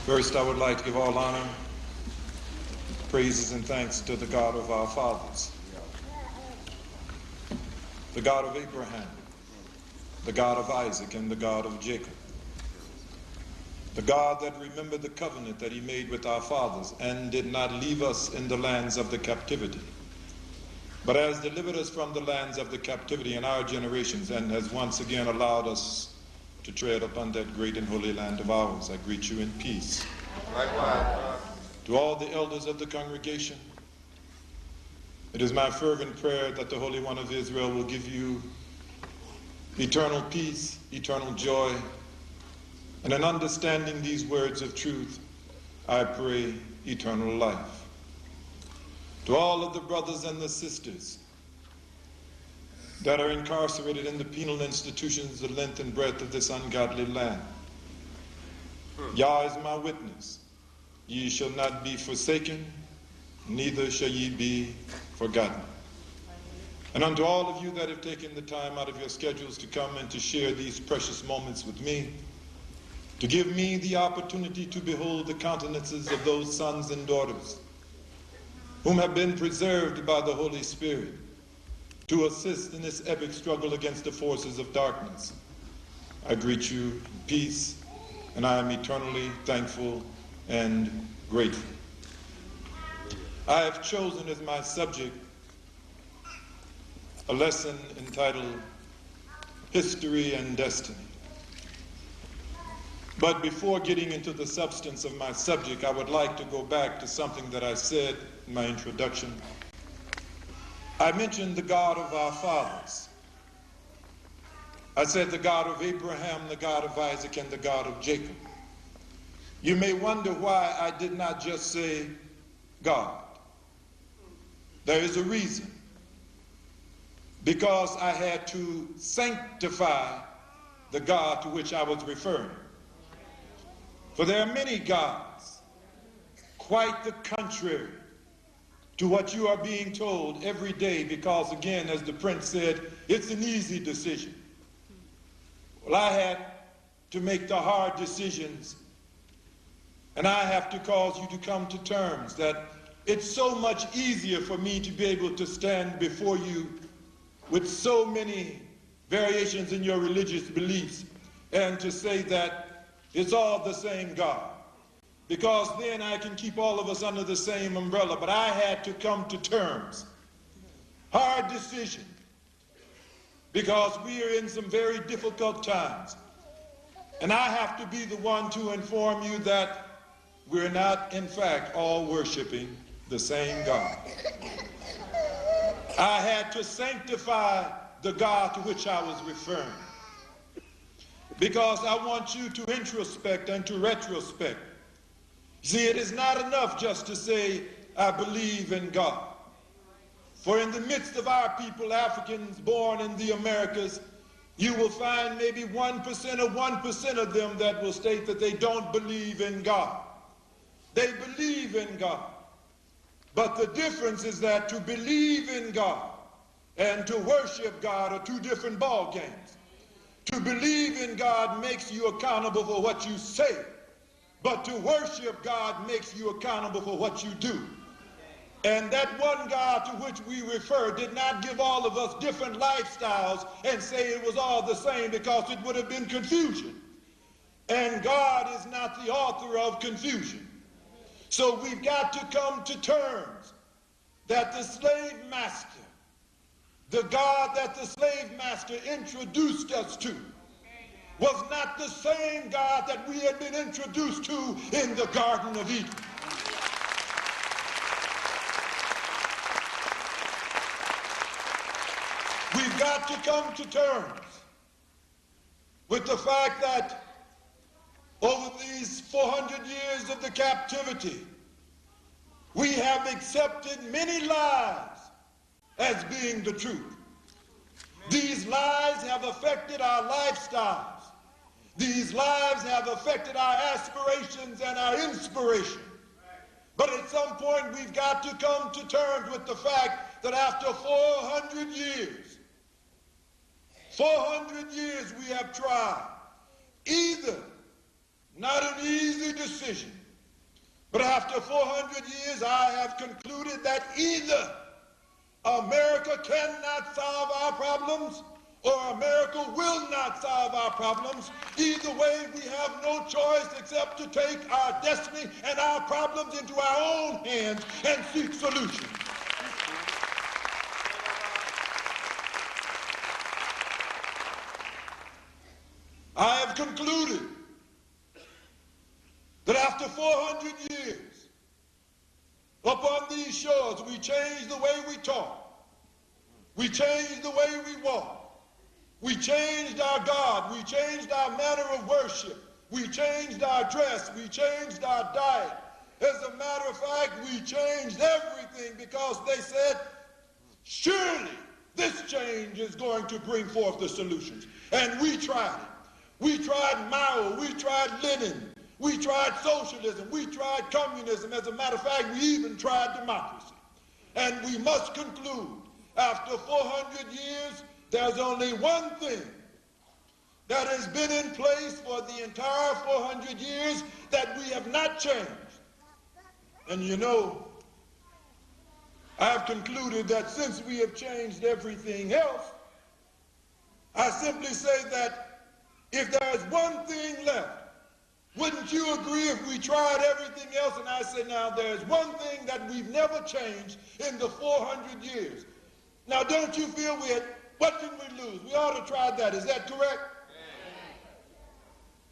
First, I would like to give all honor, praises, and thanks to the God of our fathers, the God of Abraham, the God of Isaac, and the God of Jacob, the God that remembered the covenant that he made with our fathers and did not leave us in the lands of the captivity, but has delivered us from the lands of the captivity in our generations and has once again allowed us to tread upon that great and holy land of ours. I greet you in peace. Likewise. To all the elders of the congregation, it is my fervent prayer that the Holy One of Israel will give you eternal peace, eternal joy, and in understanding these words of truth, I pray eternal life. To all of the brothers and the sisters that are incarcerated in the penal institutions the length and breadth of this ungodly land, Yah is my witness. Ye shall not be forsaken, neither shall ye be forgotten. And unto all of you that have taken the time out of your schedules to come and to share these precious moments with me, to give me the opportunity to behold the countenances of those sons and daughters whom have been preserved by the Holy Spirit to assist in this epic struggle against the forces of darkness, I greet you in peace, and I am eternally thankful and grateful. I have chosen as my subject a lesson entitled History and Destiny. But before getting into the substance of my subject, I would like to go back to something that I said in my introduction. I mentioned the God of our fathers. I said the God of Abraham, the God of Isaac, and the God of Jacob. You may wonder why I did not just say God. There is a reason. Because I had to sanctify the God to which I was referring. For there are many gods, quite the contrary to what you are being told every day, because again, as the prince said, it's an easy decision. Well, I had to make the hard decisions, and I have to cause you to come to terms that it's so much easier for me to be able to stand before you with so many variations in your religious beliefs and to say that it's all the same God, because then I can keep all of us under the same umbrella. But I had to come to terms, hard decision, because we are in some very difficult times. And I have to be the one to inform you that we're not, in fact, all worshiping the same God. I had to sanctify the God to which I was referring, because I want you to introspect and to retrospect. See, it is not enough just to say, I believe in God. For in the midst of our people, Africans born in the Americas, you will find maybe 1% or 1% of them that will state that they don't believe in God. They believe in God. But the difference is that to believe in God and to worship God are two different ball games. To believe in God makes you accountable for what you say, but to worship God makes you accountable for what you do. And that one God to which we refer did not give all of us different lifestyles and say it was all the same, because it would have been confusion. And God is not the author of confusion. So we've got to come to terms that the slave master, the God that the slave master introduced us to, was not the same God that we had been introduced to in the Garden of Eden. We've got to come to terms with the fact that over these 400 years of the captivity, we have accepted many lies as being the truth. These lies have affected our lifestyles. These lies have affected our aspirations and our inspiration. But at some point we've got to come to terms with the fact that after 400 years we have tried either not an easy decision. But after 400 years, I have concluded that either America cannot solve our problems or America will not solve our problems. Either way, we have no choice except to take our destiny and our problems into our own hands and seek solutions. I have concluded that after 400 years, upon these shores, we changed the way we talk. We changed the way we walk. We changed our God. We changed our manner of worship. We changed our dress. We changed our diet. As a matter of fact, we changed everything because they said, surely this change is going to bring forth the solutions. And we tried it. We tried Mao. We tried Lenin. We tried socialism. We tried communism. As a matter of fact, we even tried democracy. And we must conclude, after 400 years, there's only one thing that has been in place for the entire 400 years that we have not changed. And you know, I've concluded that since we have changed everything else, I simply say that if there's one thing left, wouldn't you agree if we tried everything else? And I say now there's one thing that we've never changed in the 400 years. Now don't you feel what can we lose? We ought to try that. Is that correct?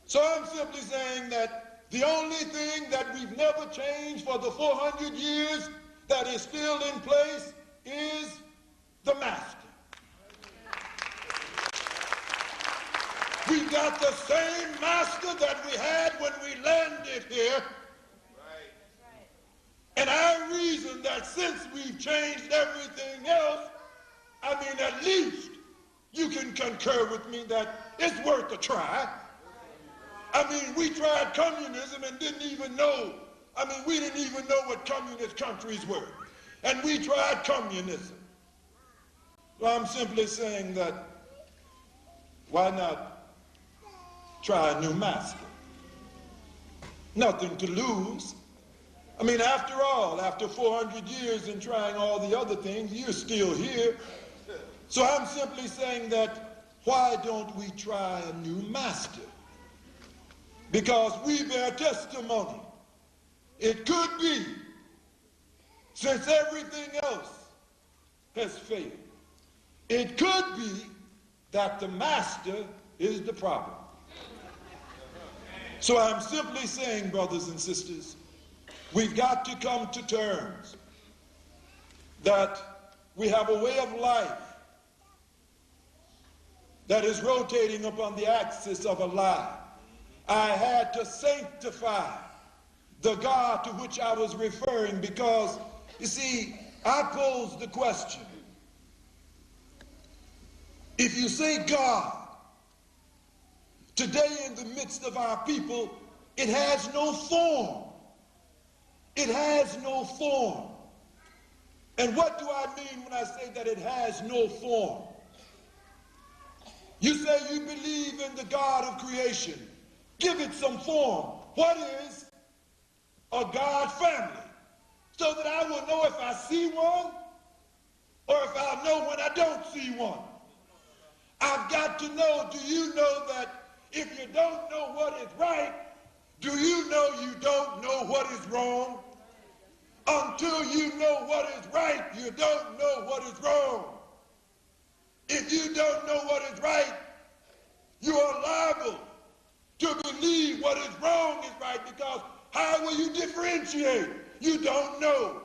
So I'm simply saying that the only thing that we've never changed for the 400 years that is still in place is the master. We've got the same master that we had when we landed here. And I reason that since we've changed everything else, I mean, at least you can concur with me that it's worth a try. I mean, we tried communism and didn't even know. I mean, we didn't even know what communist countries were. And we tried communism. Well, I'm simply saying that why not try a new master? Nothing to lose. I mean, after all, after 400 years and trying all the other things, you're still here. So I'm simply saying that why don't we try a new master? Because we bear testimony. It could be, since everything else has failed, it could be that the master is the problem. So I'm simply saying, brothers and sisters, we've got to come to terms that we have a way of life that is rotating upon the axis of a lie. I had to sanctify the God to which I was referring because, you see, I posed the question. If you say God, today in the midst of our people, it has no form. It has no form. And what do I mean when I say that it has no form? You say you believe in the God of creation. Give it some form. What is a God family? So that I will know if I see one or if I'll know when I don't see one. I've got to know, do you know that if you don't know what is right, do you know you don't know what is wrong? Until you know what is right, you don't know what is wrong. If you don't know what is right, you are liable to believe what is wrong is right, because how will you differentiate? You don't know.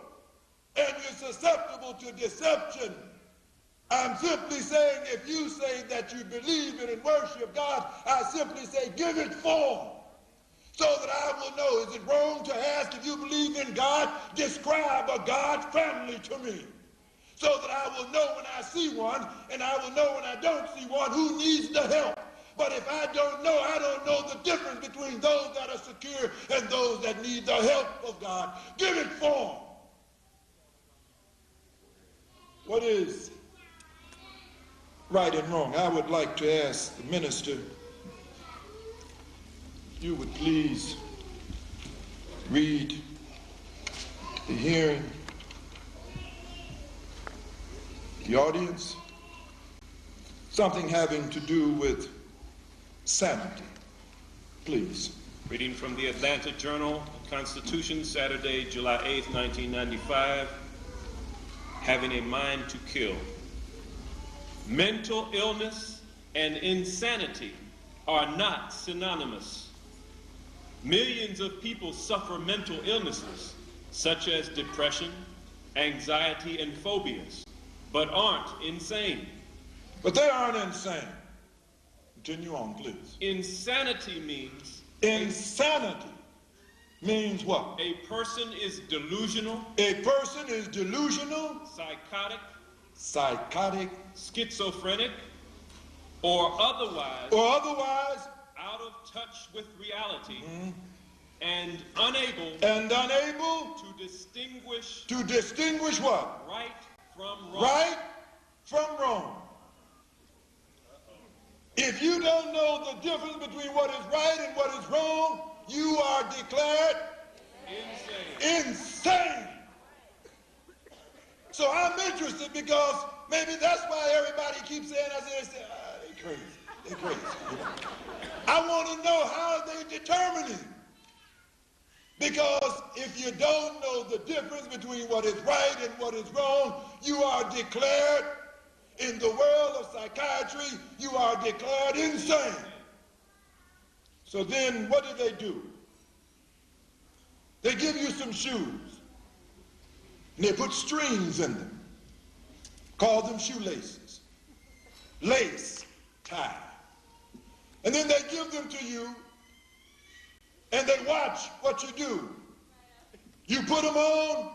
And you're susceptible to deception. I'm simply saying, if you say that you believe in and worship God, I simply say give it form so that I will know. Is it wrong to ask if you believe in God? Describe a God family to me so that I will know when I see one, and I will know when I don't see one who needs the help. But if I don't know the difference between those that are secure and those that need the help of God. Give it form. What is right and wrong? I would like to ask the minister, you would please read the hearing, the audience, something having to do with sanity, please. Reading from the Atlanta Journal-Constitution, Saturday, July 8th, 1995, having a mind to kill. Mental illness and insanity are not synonymous. Millions of people suffer mental illnesses, such as depression, anxiety, and phobias, but aren't insane. But they aren't insane. Continue on, please. Insanity means... Insanity means what? A person is delusional. A person is delusional, psychotic, schizophrenic, or otherwise out of touch with reality, and unable to distinguish what? Right from wrong. Right from wrong. If you don't know the difference between what is right and what is wrong, you are declared insane. So I'm interested because maybe that's why everybody keeps saying, they crazy, they're crazy. I want to know how they determine it. Because if you don't know the difference between what is right and what is wrong, you are declared, in the world of psychiatry, you are declared insane. So then what do? They give you some shoes, and they put strings in them. Call them shoelaces. Lace, tie. And then they give them to you, and they watch what you do. You put them on,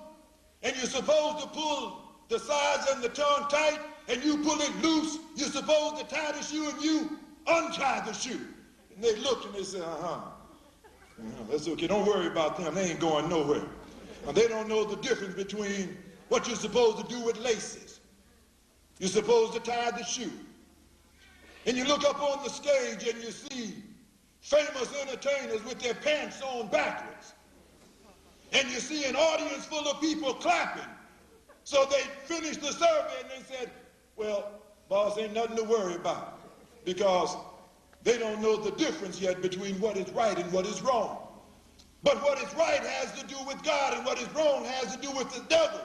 and you're supposed to pull the sides and the tongue tight, and you pull it loose. You're supposed to tie the shoe, and you untie the shoe. And they look and they say, that's okay. Don't worry about them. They ain't going nowhere. Now, they don't know the difference between what you're supposed to do with laces. You're supposed to tie the shoe. And you look up on the stage and you see famous entertainers with their pants on backwards. And you see an audience full of people clapping. So they finished the survey and they said, well, boss, ain't nothing to worry about, because they don't know the difference yet between what is right and what is wrong. But what is right has to do with God, and what is wrong has to do with the devil.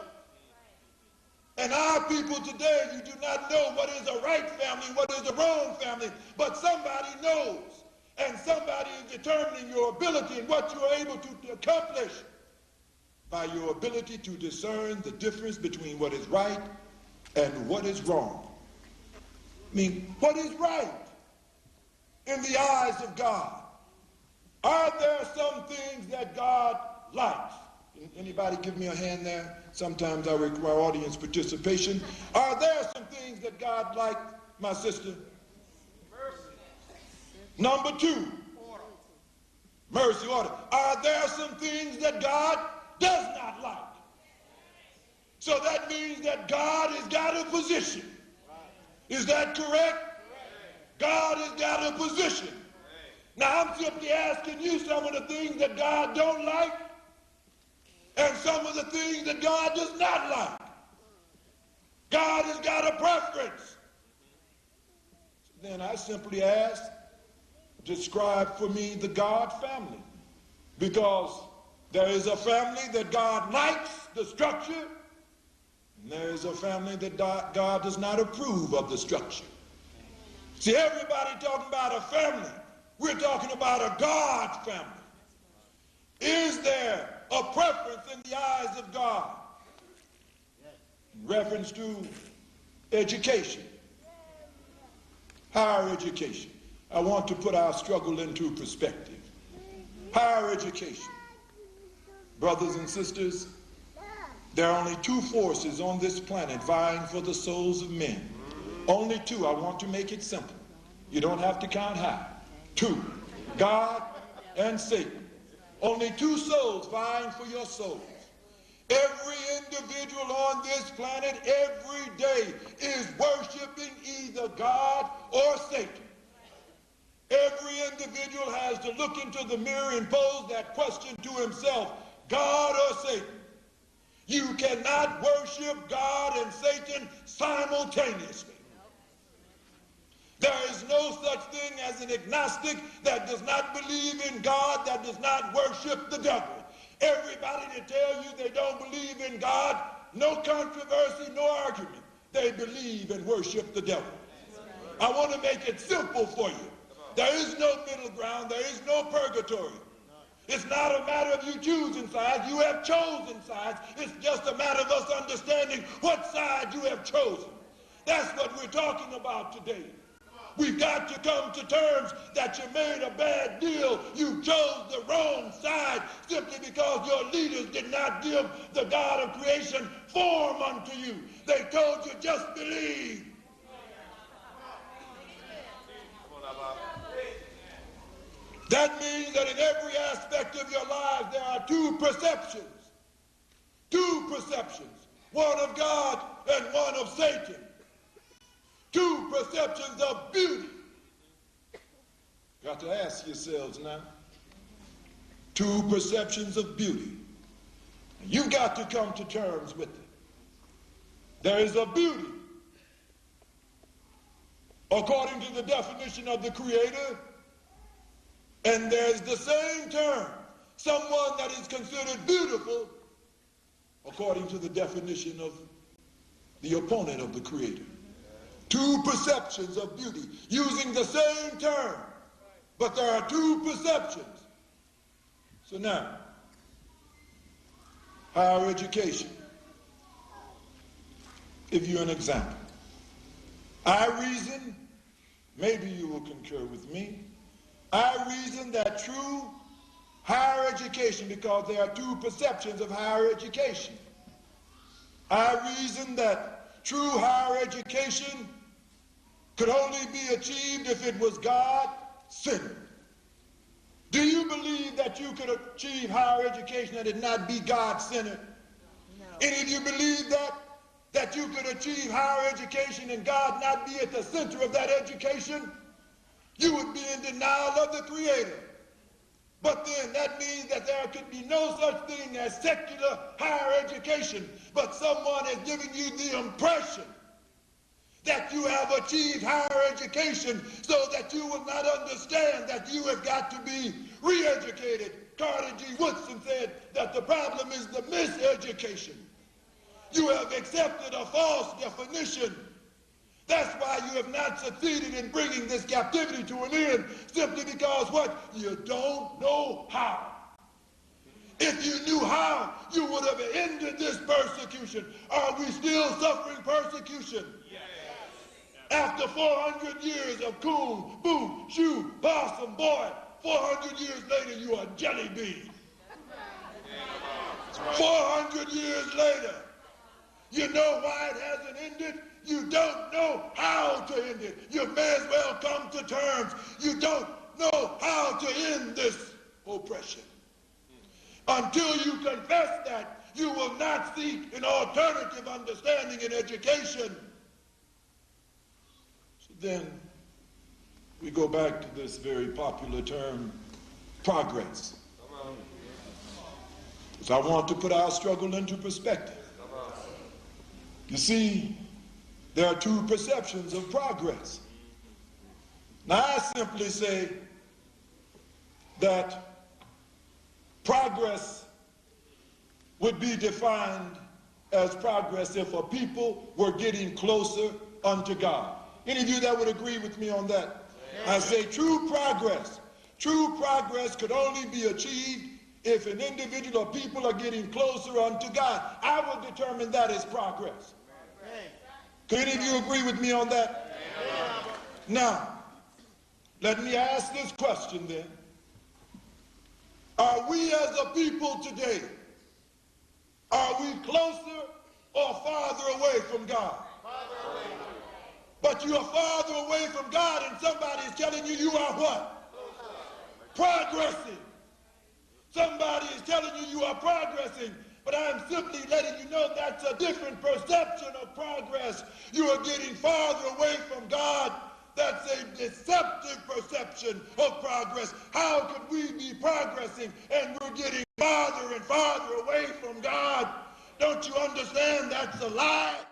And our people today, you do not know what is a right family, what is a wrong family, but somebody knows, and somebody is determining your ability and what you are able to accomplish by your ability to discern the difference between what is right and what is wrong. I mean, what is right in the eyes of God? Are there some things that God likes? Anybody give me a hand there? Sometimes I require audience participation. Are there some things that God likes, my sister? Mercy. Number 2, mercy, order. Are there some things that God does not like? So that means that God has got a position. Is that correct? God has got a position. Now I'm simply asking you some of the things that God don't like and some of the things that God does not like. God has got a preference. So then I simply ask, describe for me the God family, because there is a family that God likes, the structure, and there is a family that God does not approve of the structure. See, everybody talking about a family. We're talking about a God family. Is there a preference in the eyes of God in reference to education, higher education? I want to put our struggle into perspective. Higher education. Brothers and sisters, there are only 2 forces on this planet vying for the souls of men. Only 2. I want to make it simple. You don't have to count high. 2. God and Satan. Only 2 souls vying for your souls. Every individual on this planet every day is worshiping either God or Satan. Every individual has to look into the mirror and pose that question to himself, God or Satan? You cannot worship God and Satan simultaneously. There is no such thing as an agnostic that does not believe in God, that does not worship the devil. Everybody that tell you they don't believe in God, no controversy, no argument. They believe and worship the devil. I want to make it simple for you. There is no middle ground. There is no purgatory. It's not a matter of you choosing sides. You have chosen sides. It's just a matter of us understanding what side you have chosen. That's what we're talking about today. We've got to come to terms that you made a bad deal. You chose the wrong side simply because your leaders did not give the God of creation form unto you. They told you just believe. That means that in every aspect of your life there are two perceptions. Two perceptions. One of God and one of Satan. Two perceptions of beauty. Got to ask yourselves now. Two perceptions of beauty. You've got to come to terms with it. There is a beauty, according to the definition of the Creator, and there's the same term, someone that is considered beautiful, according to the definition of the opponent of the Creator. Two perceptions of beauty, using the same term, but there are two perceptions. So now, higher education. Give you an example. I reason, maybe you will concur with me, I reason that true higher education, because there are two perceptions of higher education. I reason that true higher education could only be achieved if it was God-centered. Do you believe that you could achieve higher education and it not be God-centered? No. Any of you believe that you could achieve higher education and God not be at the center of that education? You would be in denial of the Creator. But then that means that there could be no such thing as secular higher education, but someone is giving you the impression that you have achieved higher education so that you will not understand that you have got to be re-educated. Carter G. Woodson said that the problem is the miseducation. You have accepted a false definition. That's why you have not succeeded in bringing this captivity to an end, simply because what? You don't know how. If you knew how, you would have ended this persecution. Are we still suffering persecution? Yes. After 400 years of coon, boo, shoe, possum, boy, 400 years later you are jelly bean. 400 years later, you know why it hasn't ended? You don't know how to end it. You may as well come to terms. You don't know how to end this oppression. Until you confess that, you will not seek an alternative understanding in education. So then we go back to this very popular term, progress. Because I want to put our struggle into perspective. You see, there are two perceptions of progress. Now, I simply say that progress would be defined as progress if a people were getting closer unto God. Any of you that would agree with me on that? I say true progress could only be achieved if an individual or people are getting closer unto God. I would determine that as progress. Could any of you agree with me on that? Now, let me ask this question then. Are we as a people today, are we closer or farther away from God? But you are farther away from God and somebody is telling you you are what? Progressing. Somebody is telling you you are progressing, but I'm simply letting you know that's a different perception of progress. You are getting farther away from God That's a deceptive perception of progress. How could we be progressing and we're getting farther and farther away from God? Don't you understand that's a lie?